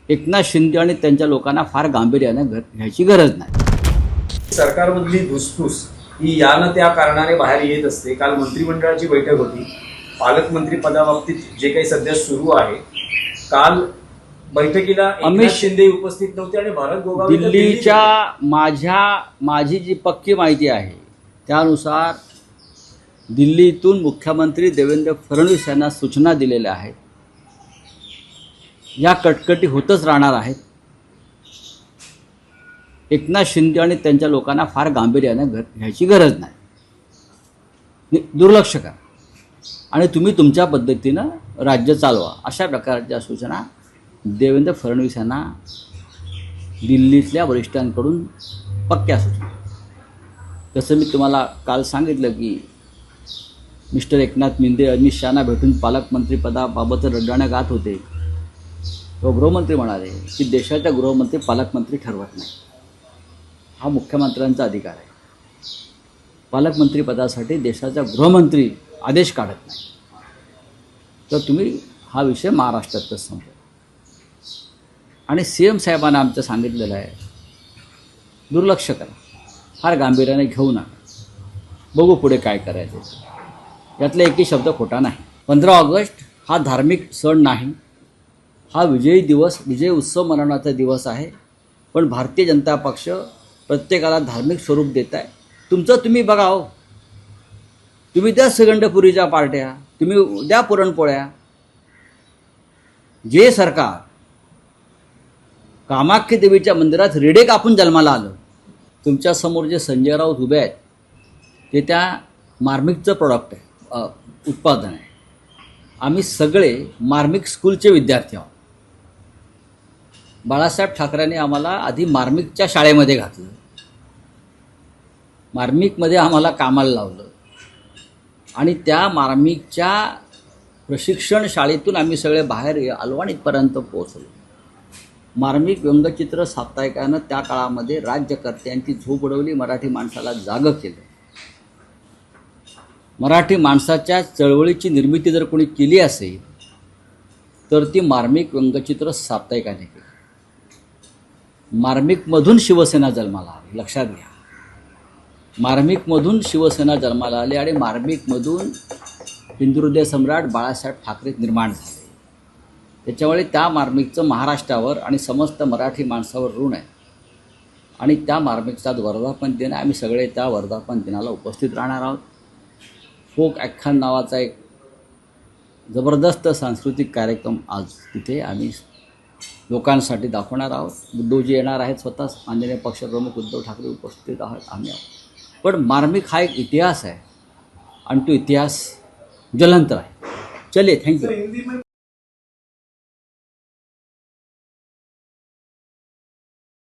एकनाथ शिंदे आणि त्यांच्या लोकांना फार गांभीर्यानं घ्यायची गरज नाही। सरकारमधली धुसफूस ही या न त्या कारणाने बाहेर येत असते। काल मंत्रिमंडळाची बैठक होती, पालकमंत्री पदाबाबतीत जे काही सध्या सुरू आहे, काल बैठकीला एकनाथ शिंदे उपस्थित नव्हते आणि भारत गोगावले दिल्लीच्या माझी जी पक्की माहिती आहे त्यानुसार दिल्लीतून मुख्यमंत्री देवेंद्र फडणवीस यांना सूचना दिलेल्या आहेत। या कटकटी होतच राहणार आहेत। एकनाथ शिंदे आणि त्यांच्या लोकांना फार गांभीर्यानं घ्यायची गरज नाही, दुर्लक्ष करा आणि तुम्ही तुमच्या पद्धतीनं राज्य चालवा, अशा प्रकारच्या सूचना देवेंद्र फडणवीस यांना दिल्लीतल्या वरिष्ठांकडून पक्क्या सूचना। तसं मी तुम्हाला काल सांगितलं की मिस्टर एकनाथ शिंदे अमित शहांना भेटून पालकमंत्री पदाबाबत रडगाणं गात होते। तो गृहमंत्री म्हणाले की देशाच्या गृहमंत्री पालकमंत्री ठरवत नाही, हा मुख्यमंत्र्यांचा अधिकार आहे। पालकमंत्री पदासाठी देशाचा गृहमंत्री आदेश काढत नाही, तर तुम्ही हा विषय महाराष्ट्रातच संपवा। आणि CM साहेबांना आमचं सांगितलेलं आहे, दुर्लक्ष करा, फार गांभीर्याने घेऊ नका, बघू पुढे काय करायचं। यातला एकही शब्द खोटा नाही। 15 ऑगस्ट हा धार्मिक सण नाही, हा विजयी दिवस, विजय उत्सव मनवण्याचा दिवस आहे। पण भारतीय जनता पक्ष प्रत्येकाला धार्मिक स्वरूप देत आहे। तुमचं तुम्ही बघा हो, तुम्ही द्या श्रीखंडपुरीच्या पार्ट्या, तुम्ही द्या पुरणपोळ्या। जे सरकार कामाख्या देवीच्या मंदिरात रेडे कापून जन्माला आलं, तुमच्यासमोर जे संजय राऊत उभे आहेत ते त्या मार्मिकचं प्रॉडक्ट आहे, उत्पादन आहे। आम्ही सगळे मार्मिक स्कूलचे विद्यार्थी आहोत। बाळासाहेब ठाकरेंनी आम्हाला आधी मार्मिकच्या शाळेमध्ये घातलं, मार्मिकमध्ये आम्हाला कामाला लावलं आणि त्या मार्मिकच्या प्रशिक्षण शाळेतून आम्ही सगळे बाहेर आलो आणि इथपर्यंत पोहोचलो। मार्मिक व्यंगचित्र साप्ताहिकानं त्या काळामध्ये राज्यकर्त्यांची झोप उडवली, मराठी माणसाला जागं केलं। मराठी माणसाच्या चळवळीची निर्मिती जर कोणी केली असेल तर ती मार्मिक व्यंगचित्र साप्ताहिकाने केली। मार्मिकमधून शिवसेना जन्माला आली, लक्षात घ्या। मार्मिकमधून शिवसेना जन्माला आली आणि मार्मिकमधून हिंदुहृदय सम्राट बाळासाहेब ठाकरे निर्माण झाले। त्याच्यामुळे त्या मार्मिकचं महाराष्ट्रावर आणि समस्त मराठी माणसावर ऋण आहे आणि त्या मार्मिकचा वर्धापन दिन आहे। आम्ही सगळे त्या वर्धापन दिनाला उपस्थित राहणार आहोत। फोक ॲख्यान नावाचा एक जबरदस्त सांस्कृतिक कार्यक्रम आज तिथे आम्ही लोकांसाठी दाखवणार आहोत। उद्धवजी येणार आहेत, स्वतः माननीय पक्षप्रमुख उद्धव ठाकरे उपस्थित आहोत, आम्ही आहोत। पण मार्मिक हा एक इतिहास आहे आणि तो इतिहास ज्वलंत आहे। चलिए, थँक्यू।